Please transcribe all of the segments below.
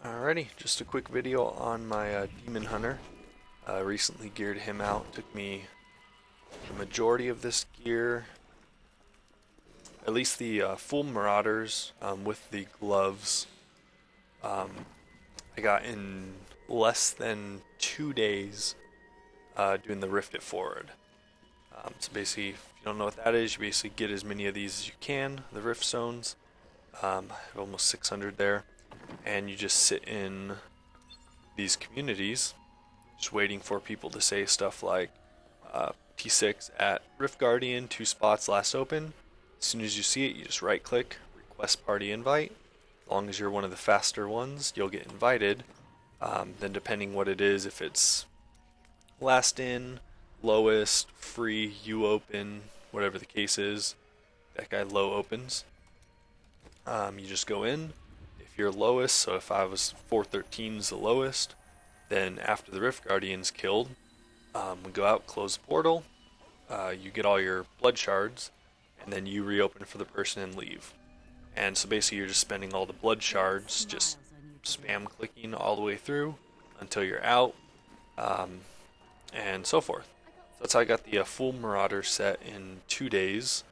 Alrighty, just a quick video on my Demon Hunter. Recently geared him out. Took me the majority of this gear, at least the full Marauders with the gloves. Um, I got in less than 2 days doing the Rift It Forward. So basically, if you don't know what that is, you basically get as many of these as you can, the Rift Zones. I have almost 600 there. And you just sit in these communities just waiting for people to say stuff like T6 at Rift Guardian, 2 spots last open. As soon as you see it, you just right click, request party invite. As long as you're one of the faster ones, you'll get invited. Then depending what it is, if it's last in, lowest, free, you open, whatever the case is, that guy low opens. You just go in. If you're lowest, so if I was 413 is the lowest, then after the Rift Guardian's killed, we go out, close the portal, you get all your blood shards, and then you reopen for the person and leave. And so basically you're just spending all the blood shards, just spam clicking all the way through until you're out, and so forth. So that's how I got the full Marauder set in 2 days.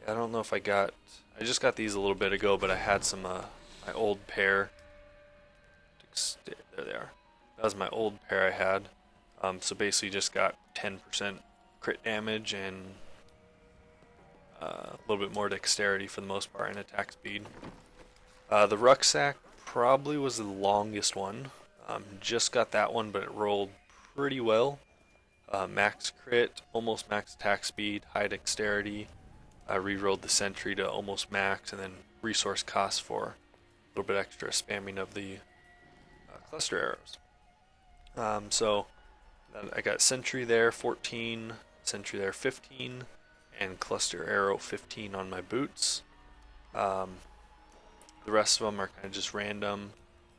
I don't know if I just got these a little bit ago, but I had some, my old pair. There they are. That was my old pair I had. So basically just got 10% crit damage and a little bit more dexterity for the most part and attack speed. The rucksack probably was the longest one. Just got that one, but it rolled pretty well. Max crit, almost max attack speed, high dexterity. I re-rolled the Sentry to almost max, and then resource cost for a little bit extra spamming of the cluster arrows. So I got Sentry there 14, Sentry there 15, and cluster arrow 15 on my boots. The rest of them are kind of just random.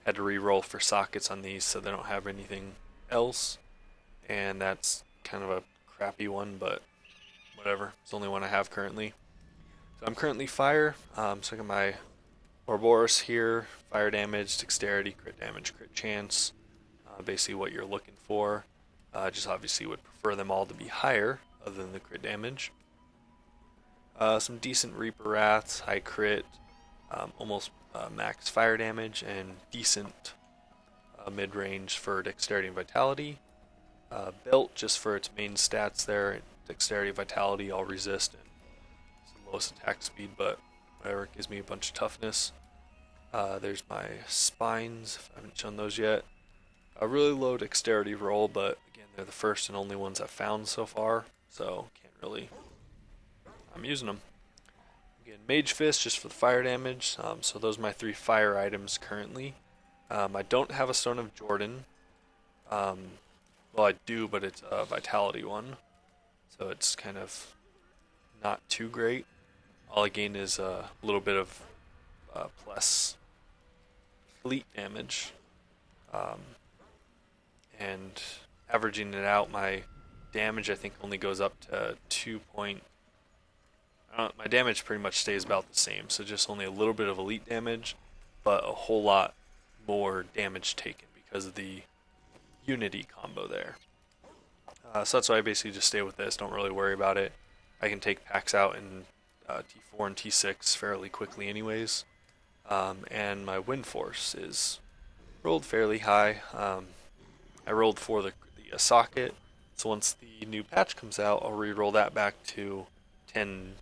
Had to re-roll for sockets on these so they don't have anything else, and that's kind of a crappy one, but whatever. It's the only one I have currently. So I'm currently fire. So I got my Ouroboros here. Fire damage, dexterity, crit damage, crit chance. Basically what you're looking for. Just obviously would prefer them all to be higher other than the crit damage. Some decent Reaper Wraths, high crit, almost max fire damage, and decent mid-range for dexterity and vitality. Belt just for its main stats there. Dexterity, vitality, all resist, and it's the lowest attack speed, but whatever, it gives me a bunch of toughness. There's my spines, if I haven't shown those yet. A really low dexterity roll, but again, they're the first and only ones I've found so far, so can't really. I'm using them. Again, Mage Fist just for the fire damage, so those are my 3 fire items currently. I don't have a Stone of Jordan. Well, I do, but it's a vitality one. So it's kind of not too great. All I gain is a little bit of plus elite damage. And averaging it out, my damage I think only goes up to 2 point. My damage pretty much stays about the same, so just only a little bit of elite damage, but a whole lot more damage taken because of the Unity combo there. So that's why I basically just stay with this, don't really worry about it. I can take packs out in T4 and T6 fairly quickly anyways. And my win force is rolled fairly high. I rolled for the socket, so once the new patch comes out, I'll re-roll that back to 10%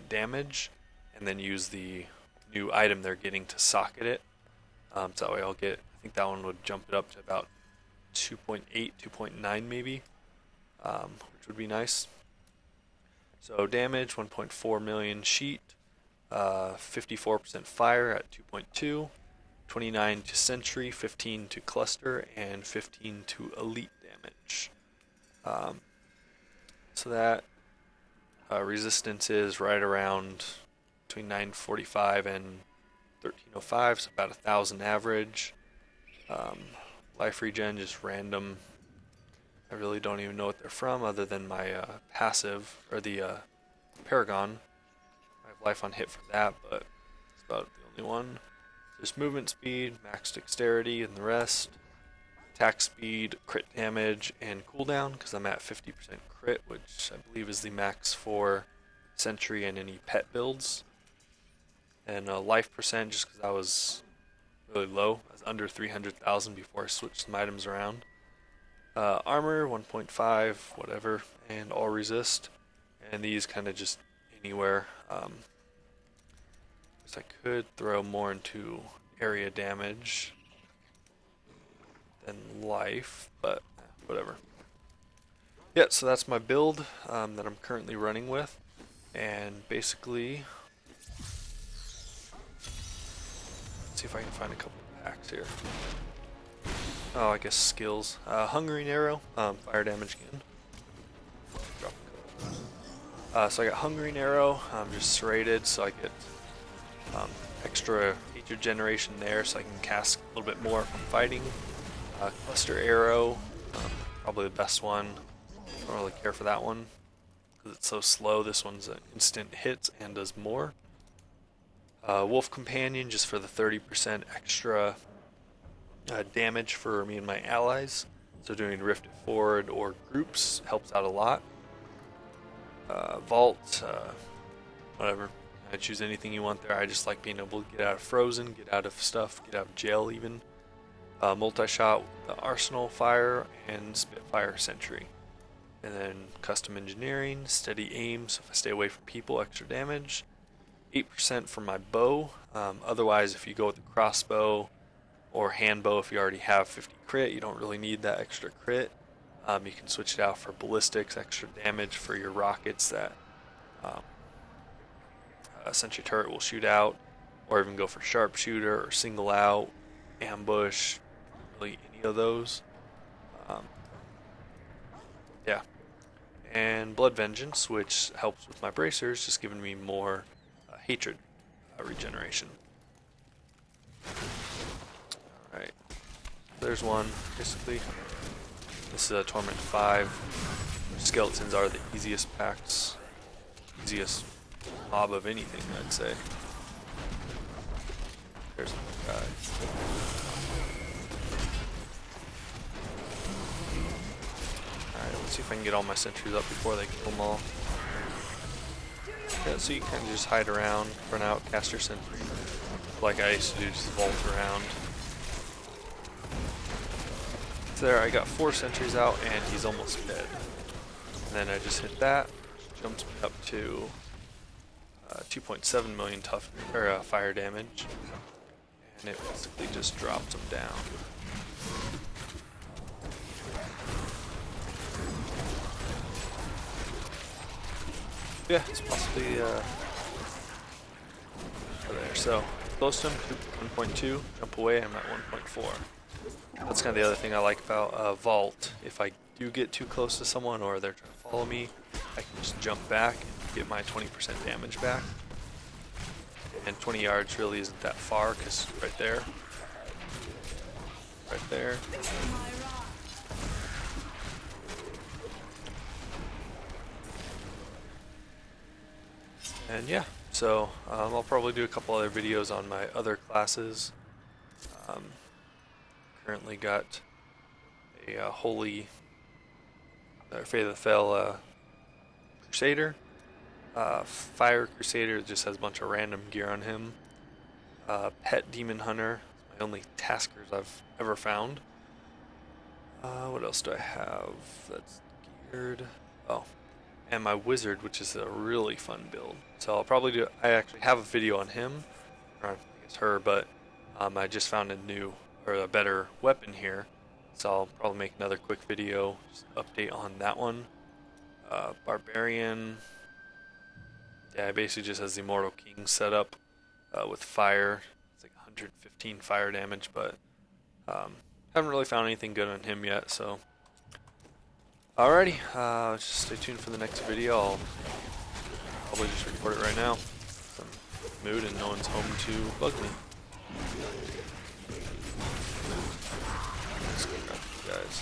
damage, and then use the new item they're getting to socket it. So that way I'll get, I think that one would jump it up to about 2.8, 2.9 maybe. Which would be nice. So damage, 1.4 million sheet, 54% fire at 2.2, 29 to Sentry, 15 to Cluster, and 15 to Elite damage. So that resistance is right around between 945 and 1305, so about 1,000 average. Life regen, just random. I really don't even know what they're from other than my passive, or the Paragon. I have life on hit for that, but it's about the only one. There's movement speed, max dexterity, and the rest. Attack speed, crit damage, and cooldown, because I'm at 50% crit, which I believe is the max for Sentry and any pet builds. And life percent, just because I was really low. I was under 300,000 before I switched some items around. Armor 1.5, whatever, and all resist. And these kind of just anywhere. So I could throw more into area damage than life, but whatever. Yeah, so that's my build that I'm currently running with. And basically, let's see if I can find a couple of packs here. Oh, I guess skills. Hungering Arrow, fire damage again. Drop a couple. So I got Hungering Arrow, just serrated, so I get extra hatred generation there, so I can cast a little bit more from fighting. Cluster Arrow, probably the best one. Don't really care for that one because it's so slow. This one's an instant hit and does more. Wolf Companion, just for the 30% extra damage for me and my allies. So doing Rifted Forward or groups helps out a lot. Vault, whatever. I choose anything you want there. I just like being able to get out of Frozen, get out of stuff, get out of jail even. Multi-shot with the Arsenal Fire and Spitfire Sentry. And then Custom Engineering, Steady Aim, so if I stay away from people, extra damage. 8% for my bow. Otherwise, if you go with the crossbow or hand bow, if you already have 50 crit, you don't really need that extra crit. You can switch it out for ballistics, extra damage for your rockets that a sentry turret will shoot out, or even go for sharpshooter or single out, ambush, really any of those. Yeah. And Blood Vengeance, which helps with my bracers, just giving me more hatred regeneration. Alright, there's one, basically. This is a Torment 5. Skeletons are the easiest packs, easiest mob of anything, I'd say. There's another guy. Alright, let's see if I can get all my sentries up before they kill them all. Yeah, so you can kind of just hide around, run out, cast your sentry. Like I used to do, just vault around. So there, I got 4 sentries out and he's almost dead. And then I just hit that, jumps me up to 2.7 million fire damage. And it basically just drops him down. Yeah, it's possibly there. So close to him, 1.2. Jump away, I'm at 1.4. That's kind of the other thing I like about Vault. If I do get too close to someone or they're trying to follow me, I can just jump back and get my 20% damage back. And 20 yards really isn't that far because right there. Right there. And yeah, so I'll probably do a couple other videos on my other classes. Currently got a Holy Faith of the Fell Crusader. Fire Crusader just has a bunch of random gear on him. Pet Demon Hunter, my only taskers I've ever found. What else do I have that's geared? Oh, and my Wizard, which is a really fun build. So I'll probably do, I actually have a video on him, or I think it's her, but I just found a new, or a better weapon here. So I'll probably make another quick video, just update on that one. Barbarian, yeah, it basically just has the Immortal King setup with fire. It's like 115 fire damage, but haven't really found anything good on him yet, so. Alrighty, just stay tuned for the next video. I'll probably just record it right now. I'm in the mood and no one's home to bug me. Let's go grab these guys.